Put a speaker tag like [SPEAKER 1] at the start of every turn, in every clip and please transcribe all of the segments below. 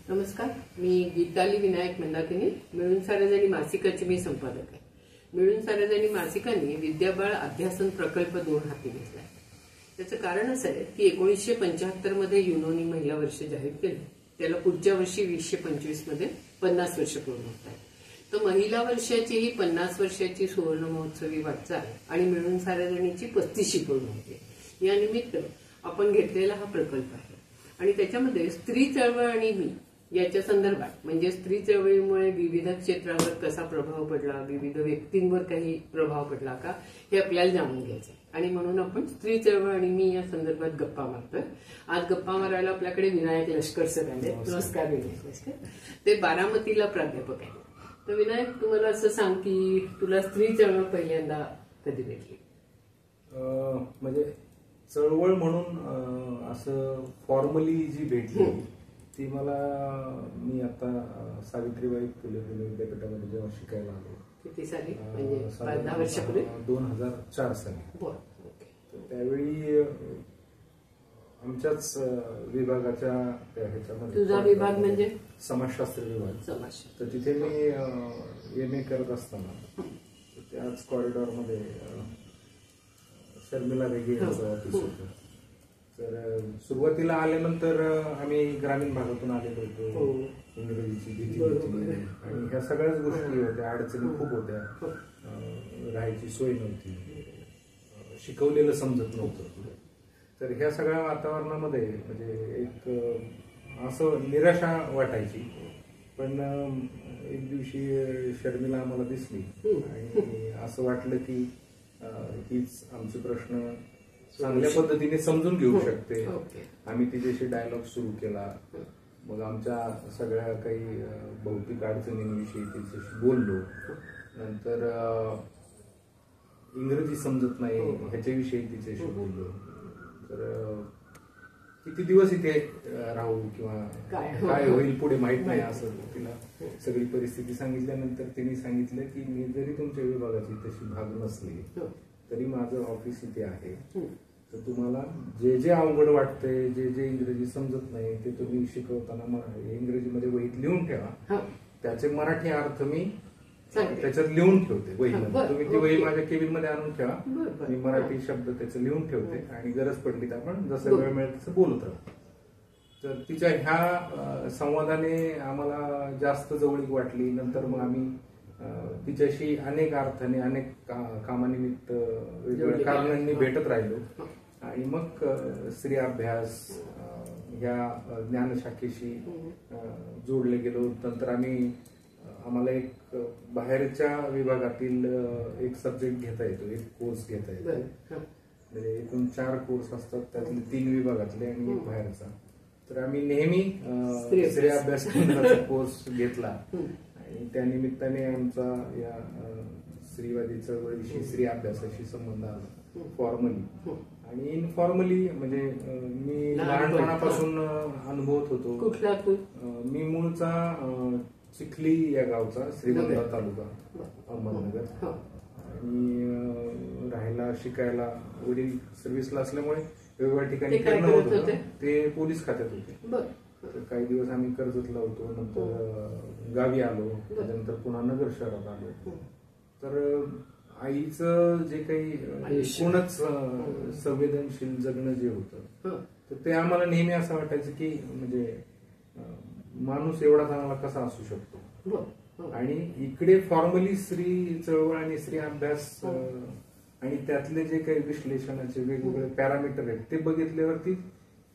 [SPEAKER 1] नमस्कार, मी गीताली विनायक मंदाकिनी. मिळून साऱ्याजणी मासिकाची मी संपादक आहे. मिळून साऱ्याजणी मासिकाने विद्याबाळ अध्यासन प्रकल्प 2 हाती घेतला. त्याचं कारण असं आहे की 1975 मध्ये युनोनी महिला वर्ष जाहीर केलं. त्याला पुढच्या वर्षी 2025 मध्ये 50 वर्ष पूर्ण होत आहे. तर महिला वर्षाची ही 50 वर्षाची सुवर्ण महोत्सवी वाटचाल आणि मिळून साऱ्याजणीची 35शी पूर्ण होते. या निमित्त आपण घेतलेला हा प्रकल्प आहे आणि त्याच्यामध्ये स्त्री चळवळ आणि मी याच्या संदर्भात म्हणजे स्त्री चळवळीमुळे विविध क्षेत्रावर कसा प्रभाव पडला, विविध व्यक्तींवर काही प्रभाव पडला का, हे आपल्याला जाणून घ्यायचं आहे. आणि म्हणून आपण स्त्री चळवळ आणि मी या संदर्भात गप्पा मारतोय. आज गप्पा मारायला आपल्याकडे विनायक लष्कर सर आले. नमस्कार विनायक लष्कर. ते बारामतीला प्राध्यापक आहेत. तर विनायक, तुम्हाला असं सांग की तुला स्त्री चळवळ पहिल्यांदा कधी भेटली?
[SPEAKER 2] म्हणजे चळवळ म्हणून असं फॉर्मली जी भेटली ती मला, मी आता सावित्रीबाई फुले विद्यापीठामध्ये जेव्हा शिकायला आलो.
[SPEAKER 1] किती साली? म्हणजे 10 वर्षापूर्वी?
[SPEAKER 2] 2004 साली. त्यावेळी आमच्याच विभागाच्या ह्याच्यामध्ये.
[SPEAKER 1] तुझा विभाग म्हणजे?
[SPEAKER 2] समाजशास्त्र विभाग.
[SPEAKER 1] समाजशास्त्र.
[SPEAKER 2] तर तिथे मी MA करत असताना त्याच कॉरिडॉरमध्ये शर्मिला वेगे यांचं ऑफिस होतं. तर सुरुवातीला आल्यानंतर आम्ही ग्रामीण भागातून आलेलो होतो. इंग्रजीची भीती होती आणि ह्या सगळ्याच गोष्टी होत्या. अडचणी खूप होत्या. राहायची सोय नव्हती, शिकवलेलं समजत नव्हतं. तर ह्या सगळ्या वातावरणामध्ये म्हणजे एक असं निराशा वाटायची. पण एक दिवशी शर्मिला आम्हाला दिसली आणि असं वाटलं की हीच आमचे प्रश्न चांगल्या पद्धतीने समजून घेऊ शकते. आम्ही तिच्याशी डायलॉग सुरू केला. मग आमच्या सगळ्या काही भौतिक अडचणींविषयी तिच्याशी बोललो. नंतर इंग्रजी समजत नाही ह्याच्याविषयी तिच्याशी बोललो. तर किती दिवस इथे राहू किंवा काय होईल पुढे माहित नाही असं तिला सगळी परिस्थिती सांगितल्यानंतर तिने सांगितलं की मी जरी तुमच्या विभागाची तशी भाग नसली तरी माझं ऑफिस इथे आहे. तर तुम्हाला जे जे अवघड वाटतंय, जे जे इंग्रजी समजत नाही ते तुम्ही शिकवताना इंग्रजीमध्ये वहीत लिहून ठेवा. त्याचे मराठी अर्थ मी त्याच्यात लिहून ठेवते वहीमध्ये. तुम्ही ती वही माझ्या केबिन मध्ये आणून ठेवा. मी मराठी शब्द त्याचं लिहून ठेवते आणि गरज पडली तर आपण जसं वेळ मिळेल तसं बोलत राहतो. तर तिच्या ह्या संवादाने आम्हाला जास्त जवळीक वाटली. नंतर मग आम्ही तिच्याशी अनेक अर्थाने अनेक कामानिमित्त वेगवेगळ्या कारणांनी भेटत राहिलो आणि मग स्त्री अभ्यास ह्या ज्ञानशाखेशी जोडले गेलो. नंतर आम्हाला एक बाहेरच्या विभागातील एक सब्जेक्ट घेता येतो, एक कोर्स घेता येतो. म्हणजे एकूण 4 कोर्स असतात, त्यातले 3 विभागातले आणि एक बाहेरचा. तर आम्ही नेहमी स्त्री अभ्यास केंद्राचा कोर्स घेतला आणि त्या निमित्ताने आमचा या स्त्रीवादी चळवळीशी, स्त्री अभ्यासाशी संबंध आला फॉर्मली. आणि इनफॉर्मली म्हणजे मी लहानपणापासून अनुभवत होतो.
[SPEAKER 1] कुठला तू?
[SPEAKER 2] मी मूळचा चिखली या गावचा, श्रीगोंदा तालुका, अहमदनगर. आणि राहायला शिकायला वडील सर्व्हिसला असल्यामुळे वेगवेगळ्या ठिकाणी करणं होत होतं. ते पोलीस खात्यात होते. तर काही दिवस आम्ही कर्जतला होतो, नंतर गावी आलो, त्यानंतर पुन्हा नगर शहरात आलो. तर आईचं जे काही एकूणच संवेदनशील जगणं जे होतं तर ते आम्हाला नेहमी असं वाटायचं की म्हणजे माणूस एवढा चांगला कसा असू शकतो. आणि इकडे फॉर्मली स्त्री चळवळ आणि स्त्री अभ्यास आणि त्यातले जे काही विश्लेषणाचे वेगवेगळे पॅरामीटर आहेत ते बघितल्यावरती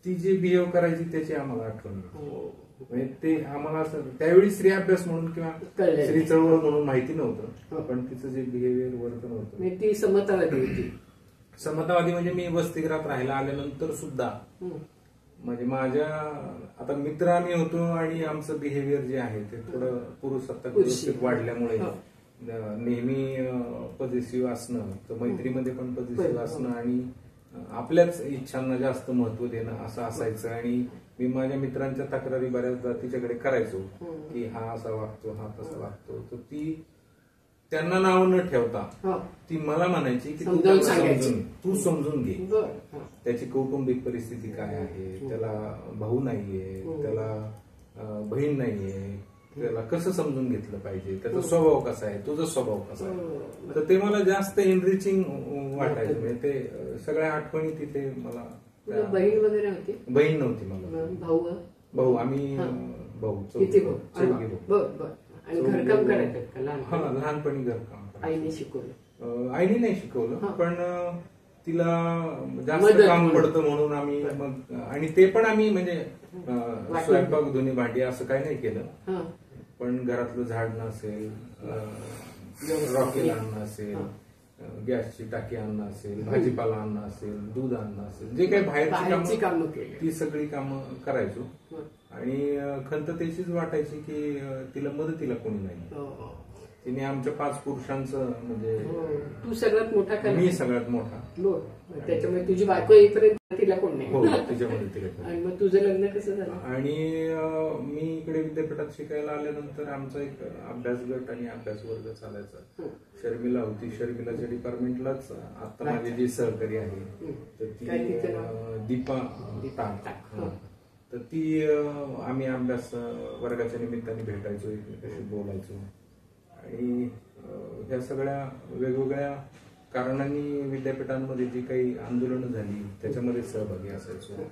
[SPEAKER 2] ती जी बिहेव करायची त्याची आम्हाला आठवण म्हणजे ते आम्हाला असं त्यावेळी स्त्री अभ्यास म्हणून किंवा स्त्री चळवळ म्हणून माहिती नव्हतं. पण तिचं जे बिहेवियर वर्तन होतं
[SPEAKER 1] ती समतावादी होती.
[SPEAKER 2] समतावादी म्हणजे मी वसतिगृहात राहायला आल्यानंतर सुद्धा म्हणजे माझ्या आता मित्र आम्ही होतो आणि आमचं बिहेवियर जे आहे ते थोडं पुरुषसत्ताक व्यवस्थित वाढल्यामुळे नेहमी पॉझिटिव्ह असणं, तर मैत्रीमध्ये पण पॉझिटिव्ह असणं आणि आपल्याच इच्छांना जास्त महत्व देणं असं असायचं. आणि मी माझ्या मित्रांच्या तक्रारी बऱ्याचदा तिच्याकडे करायचो की हा असा वागतो, हा तसा वागतो. तर ती त्यांना नाव न ठेवता ती मला म्हणायची की तू समजून घे त्याची कौटुंबिक परिस्थिती काय आहे, त्याला भाऊ नाहीये, त्याला बहीण बहीण नाहीये, त्याला कसं समजून घेतलं पाहिजे, त्याचा स्वभाव कसा आहे, तुझा स्वभाव कसा आहे, तर ते मला जास्त एनरिचिंग वाटायचं. म्हणजे ते सगळ्या आठवणी तिथे मला.
[SPEAKER 1] बहीण वगैरे होती?
[SPEAKER 2] बहीण नव्हती मला. भाऊ आम्ही भाऊ चौघी भाऊ.
[SPEAKER 1] आणि घरकाम करायचं का?
[SPEAKER 2] लहानपणी घरकाम.
[SPEAKER 1] आईने शिकवलं?
[SPEAKER 2] आईने नाही शिकवलं, पण तिला जास्त काम पडतं म्हणून आम्ही मग, आणि ते पण आम्ही म्हणजे स्वयंपाक धुणी भांडी असं काही नाही केलं, पण घरातलं झाडणं असेल, रॉकेल आणणं असेल, गॅसची टाकी आणणं असेल, भाजीपाला आणणं असेल, दूध आणणं असेल, जे काही बाहेरची कामं ती सगळी कामं करायचो. आणि खंत त्याचीच वाटायची की तिला मदतीला कोणी नाही. तिने आमच्या 5 पुरुषांचं म्हणजे
[SPEAKER 1] तू सगळ्यात मोठा का?
[SPEAKER 2] मी सगळ्यात मोठा.
[SPEAKER 1] त्याच्यामुळे तुझी बायको येईपर्यंत तिला कोण नाही?
[SPEAKER 2] हो, तिच्या मदतीला.
[SPEAKER 1] आणि मग तुझं लग्न कसं झालं?
[SPEAKER 2] आणि मी इकडे विद्यापीठात शिकायला आल्यानंतर आमचा एक अभ्यास गट आणि अभ्यास वर्ग चालायचा. शर्मिला होती, शर्मिलाच्या डिपार्टमेंटलाच आता माझी जी सहकारी आहे तर ती दीपा टाक. तर ती आम्ही अभ्यास वर्गाच्या निमित्ताने भेटायचो, एकमेकाशी बोलायचो. आणि ह्या सगळ्या वेगवेगळ्या कारणांनी विद्यापीठांमध्ये जी काही आंदोलनं झाली त्याच्यामध्ये सहभागी असायचो.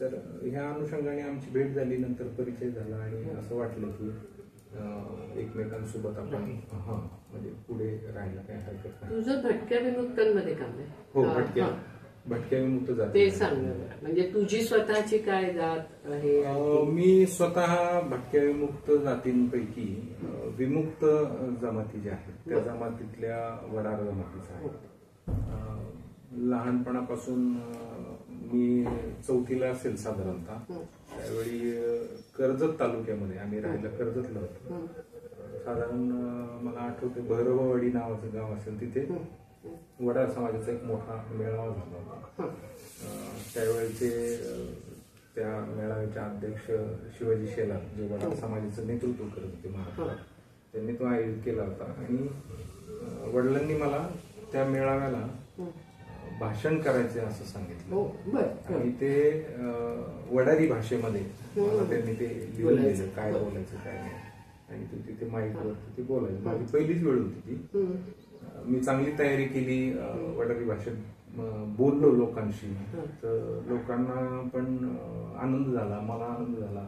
[SPEAKER 2] तर ह्या अनुषंगाने आमची भेट झाली, नंतर परिचय झाला आणि असं वाटलं की एकमेकांसोबत आपण म्हणजे पुढे राहायला काही हरकत नाही.
[SPEAKER 1] तुझं भटक्या विमुक्तांमध्ये काम आहे?
[SPEAKER 2] हो, भटक्या विमुक्त जात.
[SPEAKER 1] ते सांग म्हणजे तुझी स्वतःची काय जात आहे?
[SPEAKER 2] मी स्वतः भटक्या विमुक्त जातींपैकी विमुक्त जमाती ज्या आहेत त्या जमातीतल्या वडार जमातीच्या आहेत. लहानपणापासून मी 4थीला असेल साधारणतः, त्यावेळी कर्जत तालुक्यामध्ये आम्ही राहायला कर्जतला होतो. साधारण मला आठवते भैरववाडी नावाचं गाव असेल, तिथे वडार समाजाचा एक मोठा मेळावा झाला होता. त्यावेळेचे त्या मेळाव्याचे अध्यक्ष शिवाजी शेलार, जे वडार समाजाचं नेतृत्व करत होते महाराष्ट्रात, त्यांनी तो आयोजित केला होता. आणि वडिलांनी मला त्या मेळाव्याला भाषण करायचे असं सांगितलं. आणि ते वडारी भाषेमध्ये मला त्यांनी ते लिहून दिलं, काय बोलायचं काय नाही. आणि तू तिथे माईकवरती ते बोलायचं. माझी पहिलीच वेळ होती ती. मी चांगली तयारी केली, वडारी भाषेत बोललो लोकांशी, तर लोकांना पण आनंद झाला, मला आनंद झाला.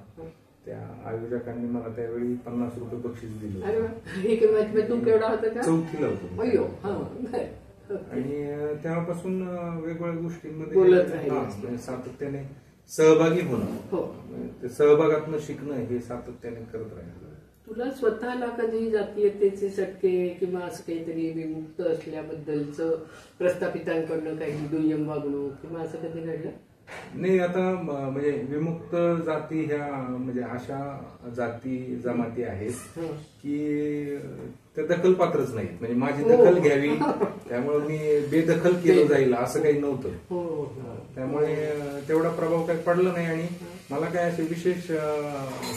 [SPEAKER 2] त्या आयोजकांनी मला त्यावेळी 50 रुपये बक्षीस दिलं.
[SPEAKER 1] तू केवढा होता?
[SPEAKER 2] 4थीला होतो. आणि तेव्हापासून वेगवेगळ्या गोष्टींमध्ये सातत्याने सहभागी होणं, सहभागातनं शिकणं हे सातत्याने करत राहिलं.
[SPEAKER 1] तुला स्वतःला कधी जातीयतेचे चटके किंवा असं काहीतरी विमुक्त असल्याबद्दलचं प्रस्थापितांकडनं काही दुय्यम वागणूक किंवा असं कधी घडलं?
[SPEAKER 2] नाही. आता म्हणजे विमुक्त जाती ह्या म्हणजे अशा जाती जमाती आहेत की त्या दखलपात्रच नाहीत. म्हणजे माझी दखल घ्यावी त्यामुळे मी बेदखल केलं जाईल असं काही नव्हतं. त्यामुळे तेवढा प्रभाव काही पडला नाही आणि मला काय असे विशेष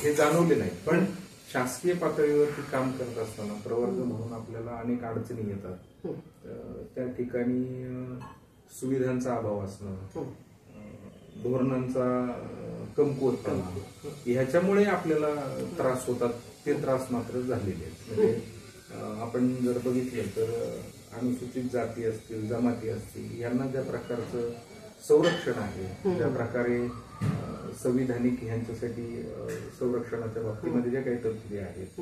[SPEAKER 2] हे जाणवले नाही. पण शासकीय पातळीवरती काम करत असताना प्रवर्ग म्हणून आपल्याला अनेक अडचणी येतात. त्या ठिकाणी सुविधांचा अभाव असणं, धोरणांचा कमकुवतपणा, ह्याच्यामुळे आपल्याला त्रास होतात. ते त्रास मात्र झालेले आहेत. म्हणजे आपण जर बघितलं तर अनुसूचित जाती असतील, जमाती असतील, यांना ज्या प्रकारचं संरक्षण आहे, ज्या प्रकारे संविधानिक ह्यांच्यासाठी संरक्षणाच्या बाबतीमध्ये ज्या काही तरतुदी आहेत,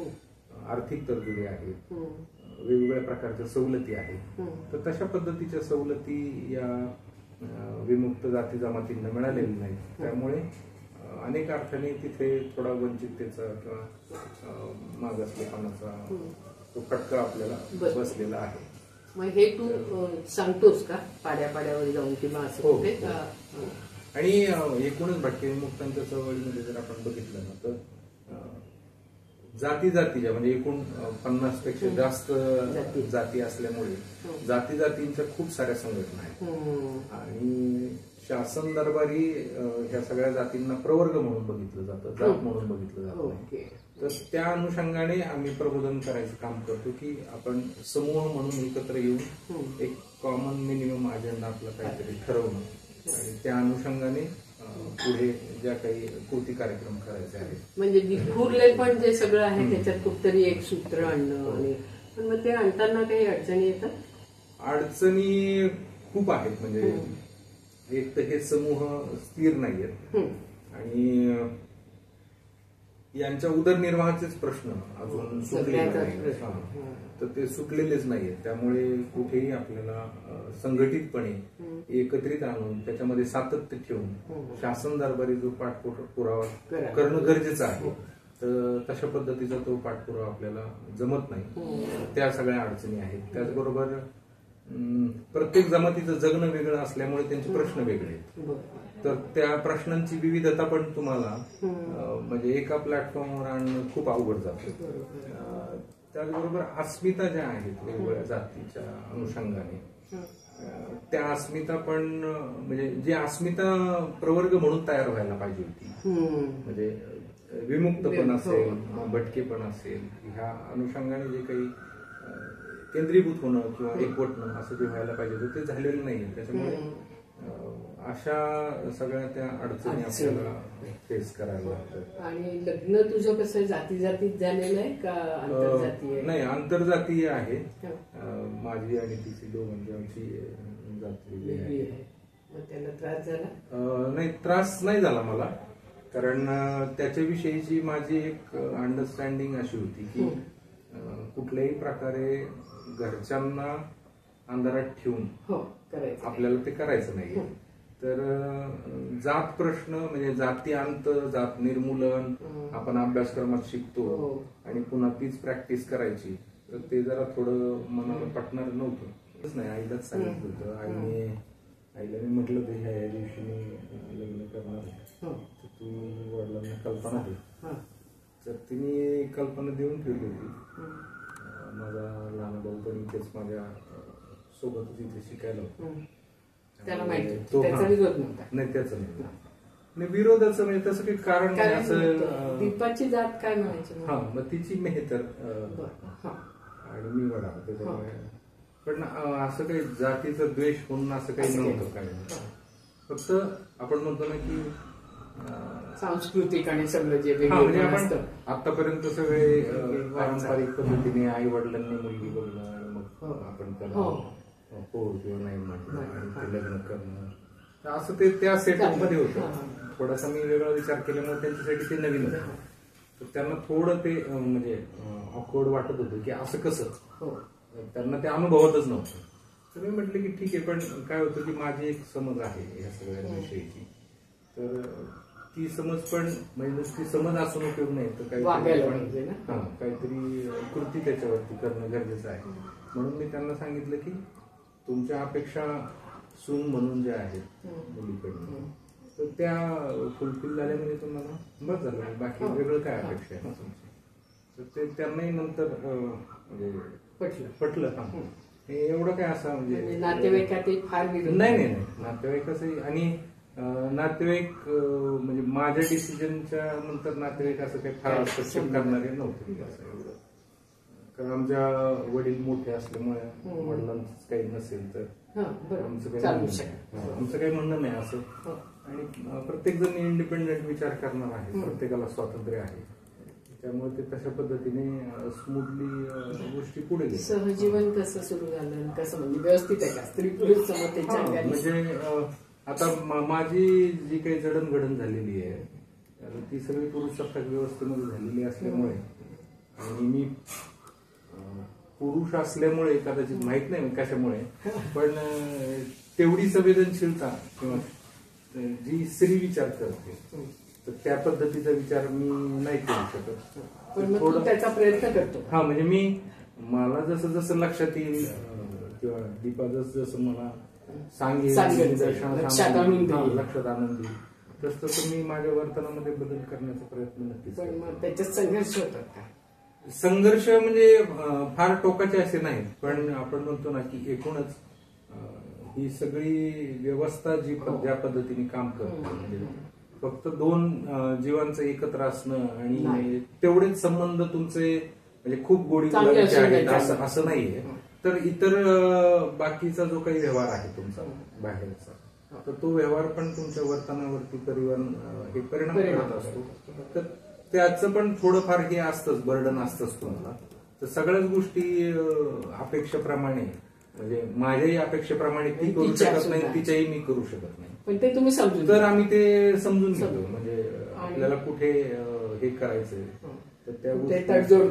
[SPEAKER 2] आर्थिक तरतुदी आहेत, वेगवेगळ्या प्रकारच्या सवलती आहेत, तर तशा पद्धतीच्या सवलती या विमुक्त जाती जमातींना मिळालेली नाही. त्यामुळे अनेक अर्थाने तिथे थोडा वंचिततेचा किंवा मागासलेपणाचा तो फटका आपल्याला बसलेला आहे.
[SPEAKER 1] मग हे तू सांगतोस का पाड्यापाड्यावर जाऊन किंवा असं?
[SPEAKER 2] आणि एकूणच भटके विमुक्तांच्या चळवळीमध्ये जर आपण बघितलं ना तर जातीच्या म्हणजे एकूण 50 पेक्षा जास्त जाती असल्यामुळे जातींच्या खूप साऱ्या संघटना आहेत. आणि शासन दरबारी ह्या सगळ्या जातींना प्रवर्ग म्हणून बघितलं जातं, जात म्हणून बघितलं जात नाही. तर त्या अनुषंगाने आम्ही प्रबोधन करायचं काम करतो की आपण समूह म्हणून एकत्र येऊन एक कॉमन मिनिमम अजेंडा आपला काहीतरी ठरवणं आणि त्या अनुषंगाने पुढे ज्या काही कृती कार्यक्रम करायचे आहेत
[SPEAKER 1] म्हणजे विखुरले पण जे सगळं आहे त्याच्यात कुठतरी एक सूत्र आणणं आणि पण मग ते आणताना काही अडचणी येतात.
[SPEAKER 2] अडचणी खूप आहेत. म्हणजे एक तर हे समूह स्थिर नाहीयेत आणि यांच्या उदरनिर्वाहाचेच प्रश्न अजून सुटलेले नाहीत. तर ते सुटलेलेच नाहीयेत. त्यामुळे कुठेही आपल्याला संघटितपणे एकत्रित आणून त्याच्यामध्ये सातत्य ठेवून शासन दरबारी जो पाठपुरावा करणं गरजेचं आहे. तर तशा पद्धतीचा तो पाठपुरावा आपल्याला जमत नाही. त्या सगळ्या अडचणी आहेत. त्याचबरोबर प्रत्येक जमातीचं जगणं वेगळं असल्यामुळे त्यांचे प्रश्न वेगळे आहेत. तर त्या प्रश्नांची विविधता पण तुम्हाला म्हणजे एका प्लॅटफॉर्मवर आणणं खूप अवघड जातं. त्याचबरोबर अस्मिता ज्या आहेत वेगवेगळ्या जातीच्या अनुषंगाने त्या अस्मिता पण म्हणजे जी अस्मिता प्रवर्ग म्हणून तयार व्हायला पाहिजे होती. म्हणजे विमुक्तपण असेल, भटकेपण असेल, ह्या अनुषंगाने जे काही केंद्रीभूत होणं किंवा एकवटणं असं जे व्हायला पाहिजे होतं ते झालेलं नाहीये. त्याच्यामुळे अशा सगळ्या त्या अडचणी आपल्याला फेस करायला लागतात.
[SPEAKER 1] आणि लग्न तुझं कसं जाती जातीत झालेलं आहे का आंतरजातीय?
[SPEAKER 2] नाही, आंतरजातीय आहे. माझी आणि तिची दोघांची आमची जाती वेगळी आहे.
[SPEAKER 1] त्याला त्रास झाला?
[SPEAKER 2] नाही, त्रास नाही झाला मला. कारण त्याच्याविषयीची माझी एक अंडरस्टँडिंग अशी होती की कुठल्याही प्रकारे घरच्यांना अंधारात ठेवून आपल्याला ते करायचं नाही. तर जात प्रश्न म्हणजे जाती अंत, जात निर्मूलन आपण अभ्यासक्रमात शिकतो आणि पुन्हा तीच प्रॅक्टिस करायची. तर ते जरा थोडं मनाला पटणार नव्हतं. नाही, आईलाच सांगितलं होतं. आईला मी म्हटलं होतं ह्या दिवशी मी लग्न करणार आहे, तर तू वडिलांना कल्पना दे. तर तिने कल्पना देऊन ठेवली होती. माझा लहान भाऊ पण इथेच माझ्या सोबतच इथे शिकायला होतो. नाही, त्याचं नाही विरोधाचं म्हणजे तसं काही कारण नाही. असं
[SPEAKER 1] दीपाची जात काय म्हणायची?
[SPEAKER 2] हा, मग तिची मेहतर आणि मी वडा. त्याच्यामुळे पण असं काही जातीचा द्वेष म्हणून असं काही नव्हतं. काही फक्त आपण म्हणतो ना की
[SPEAKER 1] सांस्कृतिक आणि सगळं जे
[SPEAKER 2] म्हणजे आपण आतापर्यंत सगळे पारंपरिक पद्धतीने आई वडिलांनी मुलगी बघणं आणि मग आपण त्याला हो किंवा नाही म्हणणं आणि ते लग्न करणं असं ते त्या सेटअप मध्ये होतं. थोडासा मी वेगळा विचार केल्यामुळे त्यांच्यासाठी ते नवीन होतं. तर त्यांना थोडं ते म्हणजे ऑकवर्ड वाटत होतं की असं कसं. त्यांना ते अनुभवतच नव्हतं. तर मी म्हटलं की ठीक आहे, पण काय होतं की माझी एक समज आहे या सगळ्या विषयीची. तर ती समज पण म्हणजे नुसती समज असून उपयोग नाही, तर काहीतरी कृती त्याच्यावरती करणं गरजेचं आहे. म्हणून मी त्यांना सांगितलं की तुमच्या अपेक्षा सून म्हणून ज्या आहेत मुलीकडनं, तर त्या फुलफिल झाल्या म्हणजे तुम्हाला बस झालं. बाकी वेगळं काय अपेक्षा आहे तुमची. तर ते त्यांनाही नंतर म्हणजे पटलं. हे एवढं काय असं म्हणजे
[SPEAKER 1] नातेवाईकातही फार
[SPEAKER 2] नाही नातेवाईकाचंही आणि नातेवाईक म्हणजे माझ्या डिसिजनच्या नंतर नातेवाईक असं काही फार हस्तक्षेप करणारे नव्हते एवढं. कारण आमच्या वडील मोठे असल्यामुळे वडिलांच काही नसेल तर आमचं काही म्हणणं नाही असं. आणि प्रत्येक जण इंडिपेंडेंट विचार करणार आहे, प्रत्येकाला स्वातंत्र्य आहे. त्यामुळे ते तशा पद्धतीने स्मूथली गोष्टी पुढे गेल्या.
[SPEAKER 1] सहजीवन कसं सुरू झालं, कसं म्हणजे व्यवस्थित आहे का स्त्री पुरुष समतेच्या?
[SPEAKER 2] म्हणजे आता माझी जी काही जडणघडण झालेली आहे ती सगळी पुरुषसत्ताक व्यवस्थेमध्ये झालेली असल्यामुळे आणि मी पुरुष असल्यामुळे कदाचित माहित नाही कशामुळे, पण तेवढी संवेदनशीलता किंवा जी स्त्री विचार करते तर त्या पद्धतीचा विचार मी नाही करू शकत.
[SPEAKER 1] थोडं त्याचा प्रयत्न करतो.
[SPEAKER 2] हा, म्हणजे मला जसं जसं लक्षात येईल किंवा दीपा जसं मला सांगेल लक्षात आणून देईल तसं मी माझ्या वर्तनामध्ये बदल करण्याचा प्रयत्न नक्कीच.
[SPEAKER 1] पण त्याच्यात संघर्ष होतात.
[SPEAKER 2] संघर्ष म्हणजे फार टोकाचे असे नाहीत, पण आपण म्हणतो ना की एकूणच ही सगळी व्यवस्था जी ज्या पद्धतीने काम करते म्हणजे फक्त दोन जीवांचं एकत्र असणं आणि तेवढेच संबंध तुमचे म्हणजे खूप गोडी गुलाबीचे आहेत असं नाहीये. तर इतर बाकीचा जो काही व्यवहार आहे तुमचा बाहेरचा तर तो व्यवहार पण तुमच्या वर्तनावरती हे परिणाम करत असतो. तर त्याचं पण थोडंफार हे असतंच, बर्डन असतंच तुम्हाला. तर सगळ्याच गोष्टी अपेक्षेप्रमाणे, म्हणजे माझ्याही अपेक्षेप्रमाणे ती करू शकत नाही, तिच्याही मी करू शकत नाही.
[SPEAKER 1] पण ते तुम्ही समजून,
[SPEAKER 2] तर आम्ही ते समजून घेतो. म्हणजे आपल्याला कुठे हे करायचंय तर त्या
[SPEAKER 1] कुठे तडजोड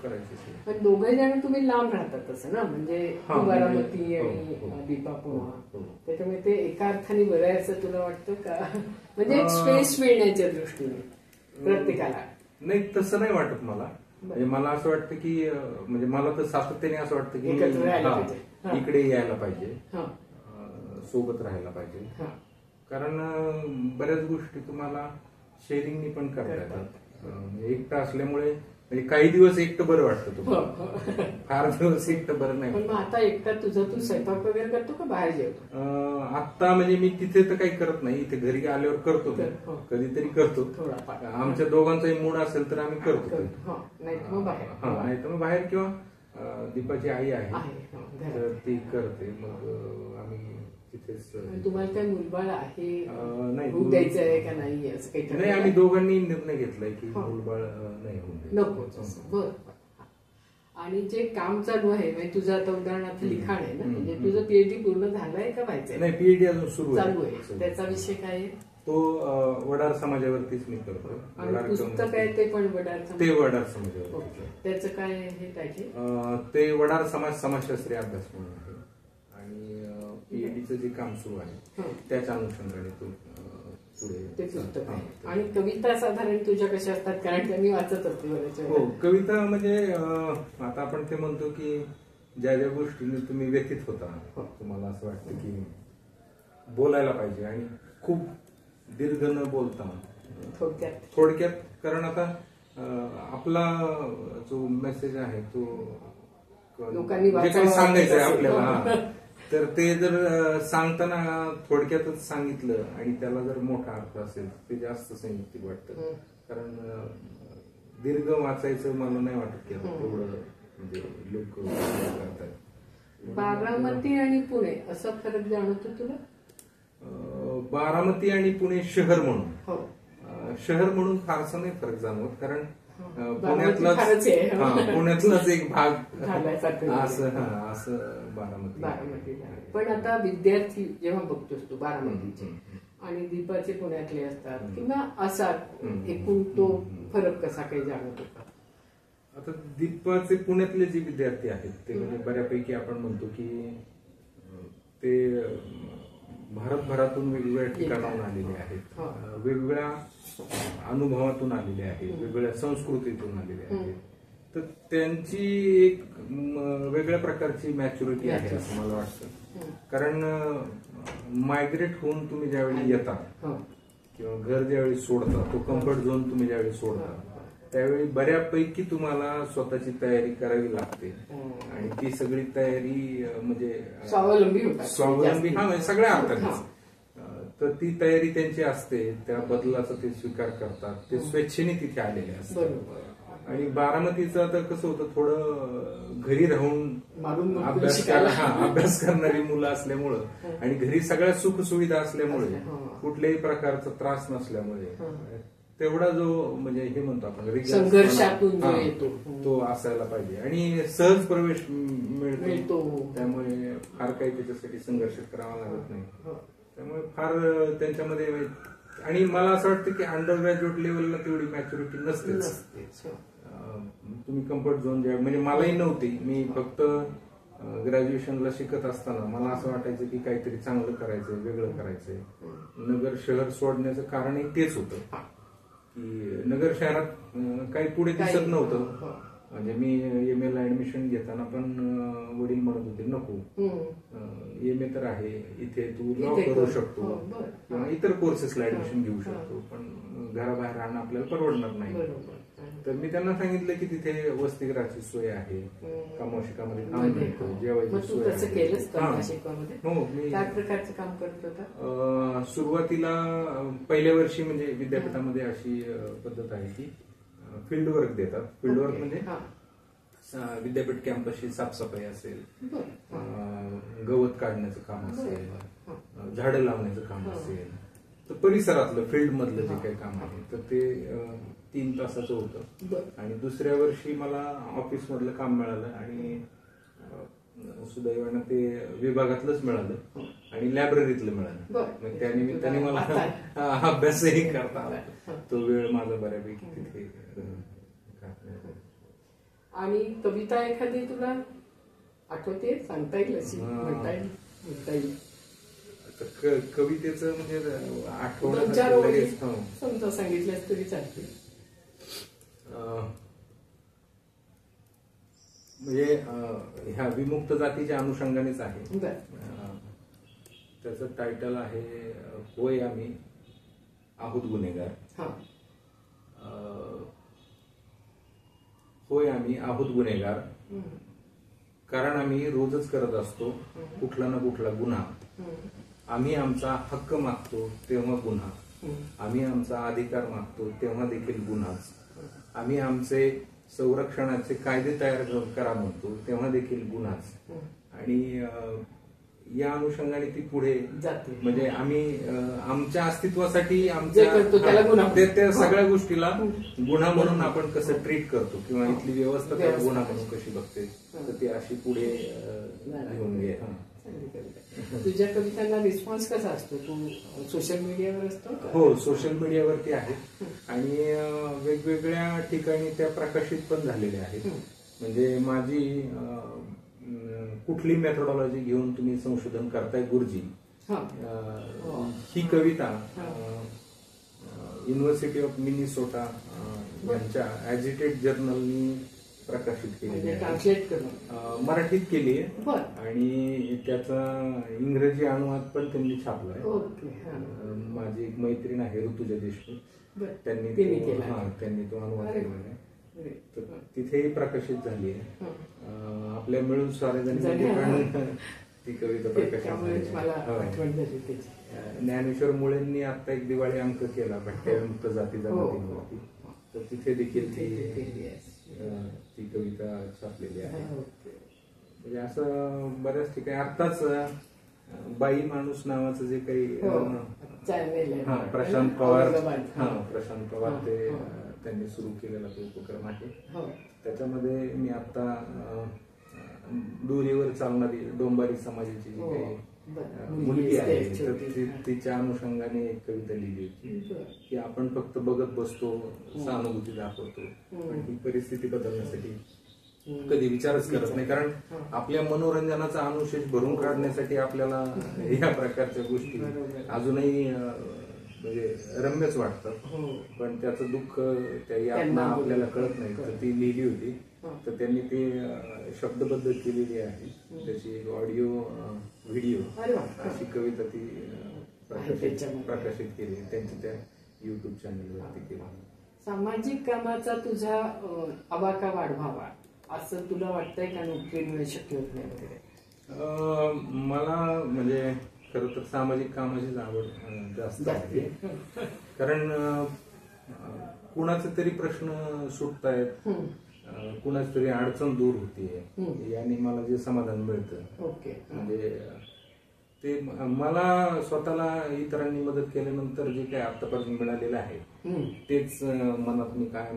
[SPEAKER 2] करायची.
[SPEAKER 1] पण दोघे जण तुम्ही लांब राहतात तसं ना, म्हणजे तू बारामती आणि दीपा पुणे, त्याच्यामुळे ते एका अर्थाने बरं आहे असं तुला वाटतं का? म्हणजे एक स्पेस मिळण्याच्या दृष्टीने प्रत्येकाला.
[SPEAKER 2] नाही, तसं नाही वाटत मला. म्हणजे मला असं वाटतं की, म्हणजे मला तर सातत्याने असं वाटतं की इकडे यायला पाहिजे, सोबत राहायला पाहिजे. कारण बऱ्याच गोष्टी तुम्हाला शेअरिंगनी पण करता येतात. एकटं असल्यामुळे म्हणजे काही दिवस एकटं बरं वाटतं तुम्हाला, फार दिवस एकटं बरं नाही.
[SPEAKER 1] पण आता एकटा तुझा तू स्वयंपाक वगैरे करतो का बाहेर जेवतो?
[SPEAKER 2] आता म्हणजे मी तिथे तर काही करत नाही, इथे घरी आल्यावर करतो, कधीतरी करतो. आमच्या दोघांचाही मूड असेल तर आम्ही करतो,
[SPEAKER 1] नाही तर
[SPEAKER 2] मग बाहेर किंवा दीपाची आई आहे तर ती करते, मग आम्ही तिथेच.
[SPEAKER 1] तुम्हाला काय मुलबाळ आहे, नाही द्यायचं आहे का नाही असं काही?
[SPEAKER 2] नाही, आम्ही दोघांनी निर्णय घेतलाय की मुलबाळ नाही होऊन
[SPEAKER 1] नकोच. बरं. आणि जे काम चालू आहे, म्हणजे तुझं आता उदाहरणार्थ लिखाण आहे ना, म्हणजे तुझं पीएचडी पूर्ण झालंय का व्हायचंय?
[SPEAKER 2] नाही, पीएचडी अजून
[SPEAKER 1] चालू आहे. त्याचा विषय काय आहे?
[SPEAKER 2] तो वडार समाजावरतीच मी करतो.
[SPEAKER 1] आणि पुस्तक आहे ते पण वडार
[SPEAKER 2] समाजावर.
[SPEAKER 1] त्याचं काय हे टायटल?
[SPEAKER 2] ते वडार समाजशास्त्रीय अभ्यास म्हणून आहे. आणि पीएचडीचं जे काम सुरू आहे त्याच्या अनुषंगाने तो पुढे
[SPEAKER 1] ते पुस्तक आहे. आणि कविता साधारण तुझ्या कशा असतात? कारण त्यांनी वाचत असते बऱ्याच.
[SPEAKER 2] हो, कविता म्हणजे आता आपण ते म्हणतो की ज्या ज्या गोष्टीने तुम्ही व्यथित होता, तुम्हाला असं वाटतं की बोलायला पाहिजे आणि खूप दीर्घ न बोलता थोडक्यात. कारण आता आपला जो मेसेज आहे तो
[SPEAKER 1] लोकांनी
[SPEAKER 2] जे काही सांगायचं आहे आपल्याला, तर ते जर सांगताना थोडक्यातच सांगितलं आणि त्याला जर मोठा अर्थ असेल ते जास्त संयुक्तिक वाटतं. कारण दीर्घ वाचायचं मला नाही वाटत की एवढं म्हणजे लोक करतात.
[SPEAKER 1] बारामती आणि पुणे असा फरक जाणवतो तुला?
[SPEAKER 2] बारामती आणि पुणे शहर म्हणून फारसा नाही फरक जाणवत. कारण पुण्यातलाच एक भाग असं बारामती.
[SPEAKER 1] पण आता विद्यार्थी जेव्हा बघतोस तू बारामतीचे आणि दीपाचे पुण्यातले असतात किंवा असा एकूण तो फरक कसा काही जाणवतो का?
[SPEAKER 2] आता दीपाचे पुण्यातले जे विद्यार्थी आहेत ते म्हणजे बऱ्यापैकी आपण म्हणतो की ते भारतभरातून वेगवेगळ्या ठिकाणाहून आलेले आहेत, वेगवेगळ्या अनुभवातून आलेले आहेत, वेगवेगळ्या संस्कृतीतून आलेले आहेत. तर त्यांची एक वेगळ्या प्रकारची मॅच्युरिटी आहे असं मला वाटतं. कारण मायग्रेट होऊन तुम्ही ज्यावेळी येता किंवा घर ज्यावेळी सोडता, तो कम्फर्ट झोन तुम्ही ज्यावेळी सोडता, त्यावेळी बऱ्यापैकी तुम्हाला स्वतःची तयारी करावी लागते. आणि ती सगळी तयारी म्हणजे स्वावलंबी म्हणजे सगळ्या अर्थाने. तर ती तयारी त्यांची असते, त्या बदलाचा ते स्वीकार करतात, ते स्वेच्छेने तिथे आलेले असतात. आणि बारामतीचं आता कसं होतं, थोडं घरी राहून अभ्यास करणारी मुलं असल्यामुळं आणि घरी सगळ्या सुखसुविधा असल्यामुळे कुठल्याही प्रकारचा त्रास नसल्यामुळे तेवढा जो म्हणजे हे म्हणतो आपण
[SPEAKER 1] संघर्षातून
[SPEAKER 2] तो असायला पाहिजे आणि सहज प्रवेश मिळतो. त्यामुळे फार काही त्याच्यासाठी संघर्ष करावा लागत नाही. त्यामुळे फार त्यांच्यामध्ये आणि मला असं वाटतं की अंडर ग्रॅज्युएट लेवलला तेवढी मॅच्युरिटी नसतेच. तुम्ही कम्फर्ट झोन ज्या म्हणजे मलाही नव्हती. मी फक्त ग्रॅज्युएशनला शिकत असताना मला असं वाटायचं की काहीतरी चांगलं करायचंय, वेगळं करायचंय. नगर शहर सोडण्याचं कारणही तेच होतं की नगर शहरात काही पुढे दिसत नव्हतं. म्हणजे मी MA ला ऍडमिशन घेताना पण वडील म्हणत होते नको, MA तर आहे इथे, तू लॉ करू शकतो किंवा इतर कोर्सेसला ऍडमिशन घेऊ शकतो, पण घराबाहेर राहणं आपल्याला परवडणार नाही. तर मी त्यांना सांगितलं की तिथे वसतिगृहाची सोय आहे, कामोशिकामध्ये काम मिळतं, जेवायची सोय आहे. हो, मी
[SPEAKER 1] काय प्रकारचं काम करत होता?
[SPEAKER 2] सुरुवातीला पहिल्या वर्षी म्हणजे विद्यापीठामध्ये अशी पद्धत आहे की फील्ड वर्क देतात. फील्ड वर्क म्हणजे विद्यापीठ कॅम्पसची साफसफाई असेल, गवत काढण्याचं काम असेल, झाडं लावण्याचं काम असेल, तर परिसरातलं फील्ड मधलं जे काही काम आहे तर ते 3 तासाचं होतं. आणि दुसऱ्या वर्षी मला ऑफिस मधलं काम मिळालं आणि सुदैवानं ते विभागातलंच मिळालं आणि लायब्ररीतलं मिळालं. मग त्या निमित्ताने मला अभ्यासही करता आला. तो वेळ माझा बऱ्यापैकी तिथे.
[SPEAKER 1] आणि कविता एखादी तुला आठवते, सांगता येईल अशी, म्हणता येईल?
[SPEAKER 2] कवितेचं म्हणजे आठवण
[SPEAKER 1] समजा सांगितल्यास तरी चालते.
[SPEAKER 2] म्हणजे ह्या विमुक्त जातीच्या अनुषंगानेच आहे. त्याचं टायटल आहे होय आम्ही आहोत गुन्हेगार. होय आम्ही आहोत गुन्हेगार, कारण आम्ही रोजच करत असतो कुठला ना कुठला गुन्हा. आम्ही आमचा हक्क मागतो तेव्हा गुन्हा, आम्ही आमचा अधिकार मागतो तेव्हा देखील गुन्हाच. आम्ही आमचे संरक्षणाचे कायदे तयार करा म्हणतो तेव्हा देखील गुन्हाच. आणि या अनुषंगाने ती पुढे जाते. म्हणजे आम्ही आमच्या अस्तित्वासाठी त्या सगळ्या गोष्टीला गुन्हा म्हणून आपण कसं ट्रीट करतो किंवा इथली व्यवस्था त्याला गुन्हा म्हणून कशी बघते, तर ती अशी पुढे घेऊन गे.
[SPEAKER 1] तुझ्या कवितांना रिस्पॉन्स कसा असतो? तू सोशल मीडियावर असतो?
[SPEAKER 2] हो, सोशल मीडियावरती आहे आणि वेगवेगळ्या ठिकाणी त्या प्रकाशित पण झालेल्या आहेत. म्हणजे माझी कुठली मेथोडॉलॉजी घेऊन तुम्ही संशोधन करताय गुरुजी, ही कविता युनिव्हर्सिटी ऑफ मिनिसोटा यांच्या ॲजिटेड जर्नलनी प्रकाशित केली आहे, मराठीत केली आहे आणि त्याचा इंग्रजी अनुवाद पण त्यांनी छापलाय. माझी एक मैत्रीण आहे ऋतुजा देशमुख, त्यांनी तो अनुवाद केला आहे. तर तिथेही प्रकाशित झाली आहे. आपल्या मिळून स्वारेजणी ती कविता प्रकाशित झाली. ज्ञानेश्वर मुळेंनी आता एक दिवाळी अंक केला भटक्याविमुक्त जातीचा जातींवरती, तर तिथे देखील ती कविता छापलेली आहे. म्हणजे असं बऱ्याच ठिकाणी आत्ताच बाई माणूस नावाचं जे काही प्रशांत पवार ते त्यांनी सुरू केलेला तो उपक्रम आहे. त्याच्यामध्ये मी आता दोरीवर चालणारी डोंबारी समाजाची जी काही मुलगी आहे तर तिच्या अनुषंगाने एक कविता लिहिली होती की आपण फक्त बघत बसतो, सहानुभूती दाखवतो, पण ही परिस्थिती बदलण्यासाठी कधी विचारच करत नाही. कारण आपल्या मनोरंजनाचा अनुशेष भरून काढण्यासाठी आपल्याला या प्रकारच्या गोष्टी अजूनही म्हणजे रम्यच वाटतात, पण त्याचं दुःख त्या यातना आपल्याला कळत नाही. तर ती लिहिली होती, तर त्यांनी ती शब्दबद्ध केलेली आहे. त्याची एक ऑडिओ व्हिडिओ अशी कविता ती प्रकाशित केली त्यांच्या त्या युट्यूब चॅनलवरती केली.
[SPEAKER 1] सामाजिक कामाचा तुझा आवाका वाढवावा असं तुला वाटतंय का? नोकरीमुळे शक्य होत नाही वगैरे?
[SPEAKER 2] मला म्हणजे खरं तर सामाजिक कामाचीच आवड जास्त आहे. कारण कुणाचे तरी प्रश्न सुटतायत, कुणाची तरी अडचण दूर होतीये, याने मला जे समाधान मिळतं म्हणजे ते मला स्वतःला इतरांनी मदत केल्यानंतर जे काही आतापर्यंत मिळालेलं आहे तेच मनात मी काय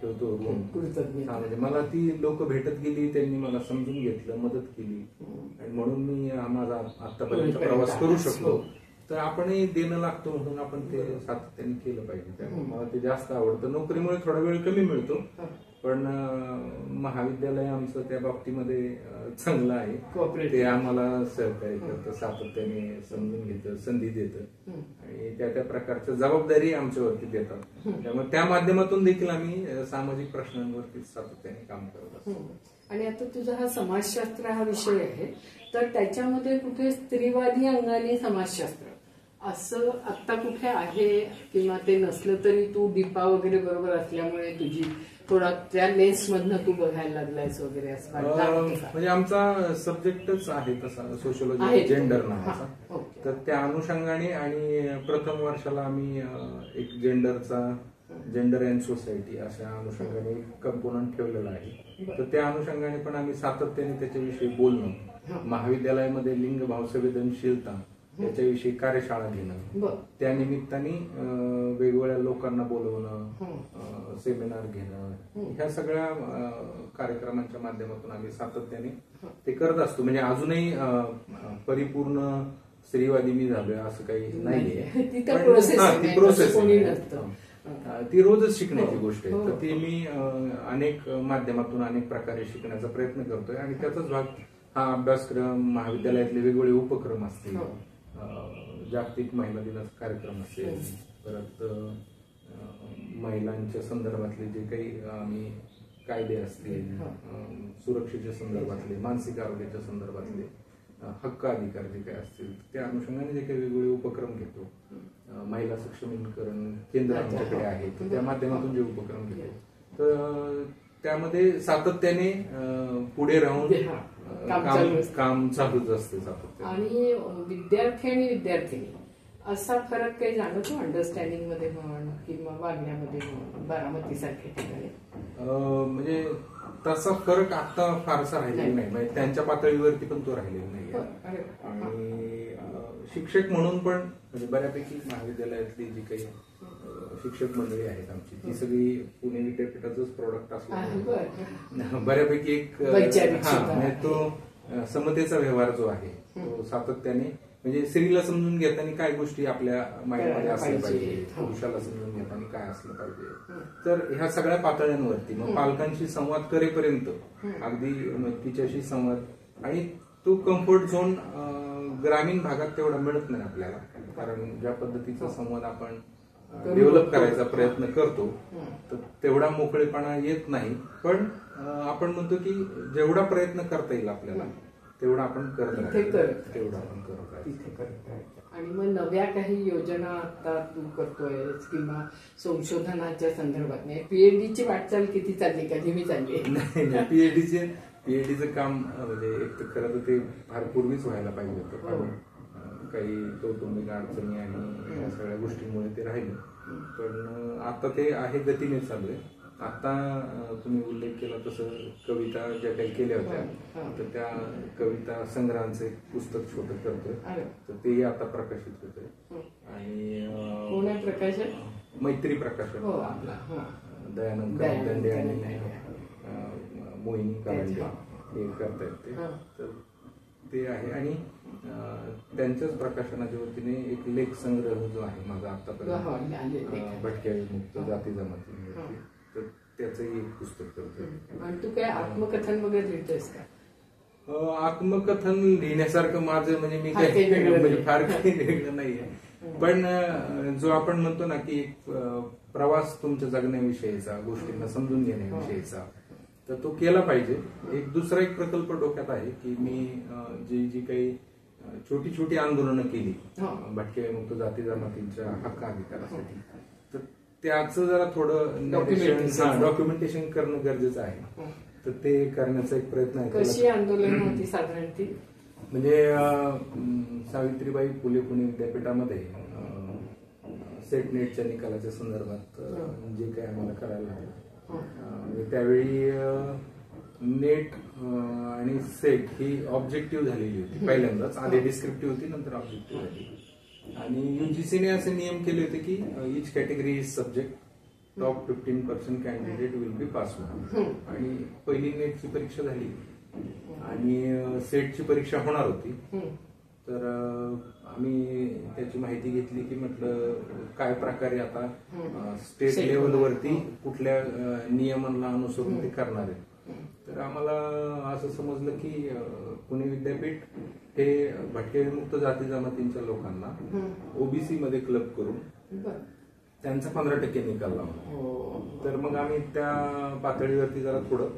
[SPEAKER 2] ठेवतो. म्हणजे मला ती लोक भेटत गेली, त्यांनी मला समजून घेतलं, मदत केली आणि म्हणून मी माझा आतापर्यंत प्रवास करू शकलो. तर आपणही देणं लागतो म्हणून आपण ते सातत्याने केलं पाहिजे. त्यामुळे मला ते जास्त आवडतं. नोकरीमुळे थोडा वेळ कमी मिळतो, पण महाविद्यालय आमचं त्या बाबतीमध्ये चांगलं आहे. ते आम्हाला सहकार्य करतं, सातत्याने समजून घेतं, संधी देतं आणि त्या त्या प्रकारच्या जबाबदारी आमच्यावरती देतात. त्यामुळे त्या माध्यमातून देखील आम्ही सामाजिक प्रश्नांवरती सातत्याने काम करत असतो.
[SPEAKER 1] आणि आता तुझा हा समाजशास्त्र हा विषय आहे, तर त्याच्यामध्ये कुठे स्त्रीवादी अंगाने समाजशास्त्र असं आता कुठे आहे किंवा ते नसलं तरी तू दीपा वगैरे बरोबर असल्यामुळे तुझी थोडा त्या लेन्स मधनं तू बघायला लागलायस वगैरे असं
[SPEAKER 2] म्हणजे आमचा सब्जेक्टच आहे तसा सोशियोलॉजी जेंडर नावाचा. तर त्या अनुषंगाने आणि प्रथम वर्षाला आम्ही एक जेंडर अँड सोसायटी अशा अनुषंगाने एक कंपोनंट ठेवलेला आहे. तर त्या अनुषंगाने पण आम्ही सातत्याने त्याच्याविषयी बोलणं, महाविद्यालयामध्ये लिंग भाव संवेदनशीलता याच्याविषयी कार्यशाळा घेणं, त्या निमित्ताने वेगवेगळ्या लोकांना बोलवणं, सेमिनार घेणं, ह्या सगळ्या कार्यक्रमांच्या माध्यमातून आम्ही सातत्याने ते करत असतो. म्हणजे अजूनही परिपूर्ण स्त्रीवादी मी झालोय असं काही नाहीये, ती प्रोसेस ती रोजच शिकण्याची गोष्ट आहे. तर ती मी अनेक माध्यमातून अनेक प्रकारे शिकण्याचा प्रयत्न करतोय आणि त्याचाच भाग हा अभ्यासक्रम, महाविद्यालयातले वेगवेगळे उपक्रम असतील, जागतिक महिला दिनाचा कार्यक्रम असेल, परत महिलांच्या संदर्भातले जे काही आम्ही कायदे असतील, सुरक्षेच्या संदर्भातले, मानसिक आरोग्याच्या संदर्भातले हक्क अधिकार जे काही असतील त्या अनुषंगाने जे काही वेगवेगळे उपक्रम घेतो. महिला सक्षमीकरण केंद्र आमच्याकडे आहे, तर त्या माध्यमातून जे उपक्रम घेतो तर त्यामध्ये सातत्याने पुढे राहून काम चालूच असते सातत्याने.
[SPEAKER 1] आणि विद्यार्थी आणि विद्यार्थिनी असा फरक काही जाणवतो अंडरस्टँडिंग मध्ये म्हण किंवा वागण्यामध्ये म्हण बारामती सारख्या ठिकाणी?
[SPEAKER 2] म्हणजे तसा फरक आता फारसा राहिलेला नाही, म्हणजे त्यांच्या पातळीवरती पण तो राहिलेला नाही. आणि शिक्षक म्हणून पण म्हणजे बऱ्यापैकी महाविद्यालयातली जी काही शिक्षक मंडळी आहेत आमची ती सगळी पुणे विद्यापीठाचंच प्रोडक्ट असल्यामुळे बऱ्यापैकी एक म्हणजे तो समतेचा व्यवहार जो आहे तो सातत्याने म्हणजे स्त्रीला समजून घेताना काय गोष्टी आपल्या माइंडमध्ये असल्या पाहिजे, पुरुषाला समजून घेताना काय असलं पाहिजे, तर ह्या सगळ्या पातळ्यांवरती मग पालकांशी संवाद करेपर्यंत अगदी तिच्याशी संवाद. आणि तो कम्फर्ट झोन ग्रामीण भागात तेवढा मिळत नाही आपल्याला, कारण ज्या पद्धतीचा संवाद आपण डेव्हलप करायचा प्रयत्न करतो तर तेवढा मोकळेपणा येत नाही. पण आपण म्हणतो की जेवढा प्रयत्न करता येईल आपल्याला तेवढा आपण करत तेवढा आपण करत.
[SPEAKER 1] आणि मग नव्या काही योजना आता तू करतोय किंवा संशोधनाच्या संदर्भात पीएचडीची वाटचाल किती चालली का धीमी चालली?
[SPEAKER 2] नाही, पीएचडीचं काम म्हणजे एक तर खरं तर ते फार पूर्वीच व्हायला पाहिजे होतं, पण काही कौटुंबिक अडचणी आणि या सगळ्या गोष्टींमुळे ते राहिलं. पण आता ते आहे गतीने चालू आहे. आता तुम्ही उल्लेख केला तसं कविता ज्या काही केल्या होत्या तर त्या कविता संग्रहांचे पुस्तक छोटं करतोय, तर तेही आता प्रकाशित होतंय. आणि
[SPEAKER 1] प्रकाशन
[SPEAKER 2] मैत्री प्रकाशन दयानंद दंडे आणि मोहिनी कांडे हे करतायत ते, तर ते आहे. आणि त्यांच्याच प्रकाशनाच्या वतीने एक लेख संग्रह जो आहे माझा आतापर्यंत भटक्या मुक्त जाती जमातींवरती, तर त्याचंही एक पुस्तक करतोय.
[SPEAKER 1] आणि तू काय आत्मकथन वगैरे लिहितोयस का?
[SPEAKER 2] आत्मकथन लिहिण्यासारखं माझं म्हणजे मी काही म्हणजे फार काही वेगळं नाहीये, पण जो आपण म्हणतो ना की एक प्रवास तुमच्या जगण्याविषयीचा, गोष्टींना समजून घेण्याविषयीचा, तर तो केला पाहिजे. एक दुसरा एक प्रकल्प डोक्यात आहे की मी जी काही छोटी छोटी आंदोलनं केली भटक्या मुक्त जाती जमातींच्या हक्क अधिकारासाठी, तर त्याचं जरा थोडं डॉक्युमेंटेशन करणं गरजेचं आहे. तर ते करण्याचा एक प्रयत्न आहे.
[SPEAKER 1] कशी आंदोलन होती साधारण ती?
[SPEAKER 2] म्हणजे सावित्रीबाई फुले पुणे विद्यापीठामध्ये सेट नेटच्या निकालाच्या संदर्भात जे काही आम्हाला करायला लागलं, त्यावेळी नेट आणि सेट ही ऑब्जेक्टिव्ह झालेली होती पहिल्यांदाच. आधी डिस्क्रिप्टिव्ह होती, नंतर ऑब्जेक्टिव्ह झाली. आणि युजीसीने असे नियम केले होते की each category is subject, top 15% candidate will be pass. आणि पहिली नेटची परीक्षा झाली आणि सेटची परीक्षा होणार होती, तर आम्ही त्याची माहिती घेतली की म्हटलं काय प्रकारे आता स्टेट लेवलवरती कुठल्या नियमांना अनुसरून ते करणार आहेत. तर आम्हाला असं समजलं की पुणे विद्यापीठ हे भटक्यामुक्त जाती जमातींच्या लोकांना ओबीसी मध्ये क्लब करून त्यांचा 15% निकाल लावला. तर मग आम्ही त्या पातळीवरती जरा थोडं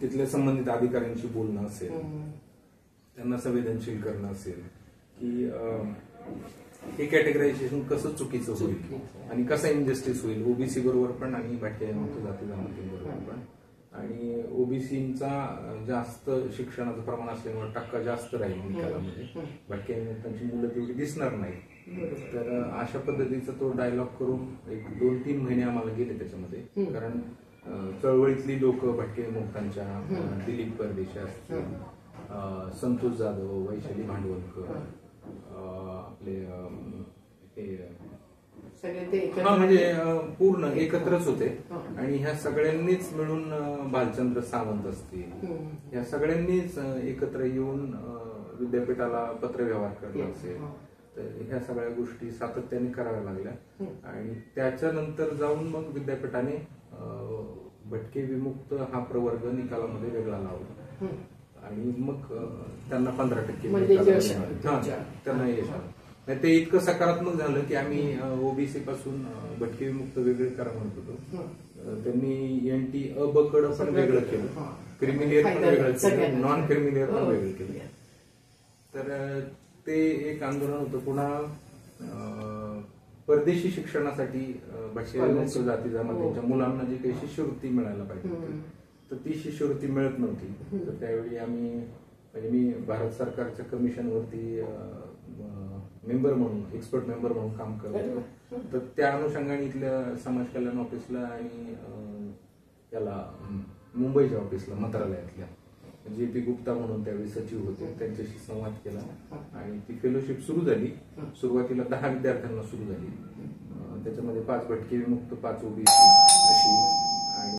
[SPEAKER 2] तिथल्या संबंधित अधिकाऱ्यांशी बोलणं असेल, त्यांना संवेदनशील करणं असेल की हे कॅटेगरायझेशन कसं चुकीचं होईल आणि कसं इनजस्टिस होईल ओबीसी बरोबर पण आणि भटक्यामुक्त जाती जमातींबरोबर पण. आणि ओबीसीचा जास्त शिक्षणाचं प्रमाण असल्यामुळे टक्का जास्त राहील निकालामध्ये, भटक्यामुक्तांची मुलं तेवढी दिसणार नाही. तर अशा पद्धतीचा तो डायलॉग करून एक 2-3 महिने आम्हाला गेले त्याच्यामध्ये. कारण चळवळीतली लोक भटक्यामुक्तांच्या दिलीप परदेशी असतील, संतोष जाधव, वैशाली भांडवलकर, आपले
[SPEAKER 1] म्हणजे
[SPEAKER 2] पूर्ण एकत्रच होते आणि ह्या सगळ्यांनीच मिळून भालचंद्र सावंत असतील ह्या सगळ्यांनीच एकत्र येऊन विद्यापीठाला पत्रव्यवहार करणं असेल तर ह्या सगळ्या गोष्टी सातत्याने कराव्या लागल्या आणि त्याच्यानंतर जाऊन मग विद्यापीठाने भटके विमुक्त हा प्रवर्ग निकालामध्ये वेगळा लावला आणि मग त्यांना 15% त्यांना यश आलं. ते इतकं सकारात्मक झालं की आम्ही ओबीसी पासून भटके विमुक्त वेगळे करा म्हणत होतो. त्यांनी एनटी अ ब कडं पण वेगळं केलं, क्रिमिलियर पण वेगळं केलं, नॉन क्रिमिलियर पण वेगळं केलं. तर ते एक आंदोलन होतं. पुन्हा परदेशी शिक्षणासाठी भटके विमुक्त जाती जमातीच्या मुलांना जी काही शिष्यवृत्ती मिळायला पाहिजे तर ती शिष्यवृत्ती मिळत नव्हती. तर त्यावेळी आम्ही म्हणजे मी भारत सरकारच्या कमिशनवरती मेंबर म्हणून एक्सपर्ट मेंबर म्हणून काम करत होतो. तर त्या अनुषंगाने इथल्या समाज कल्याण ऑफिसला आणि त्याला मुंबईच्या ऑफिसला मंत्रालयातल्या जे पी गुप्ता म्हणून त्यावेळी सचिव होते त्यांच्याशी संवाद केला आणि ती फेलोशिप सुरू झाली. सुरुवातीला 10 विद्यार्थ्यांना सुरू झाली. त्याच्यामध्ये 5 भटके विमुक्त 5 ओबीसी अशी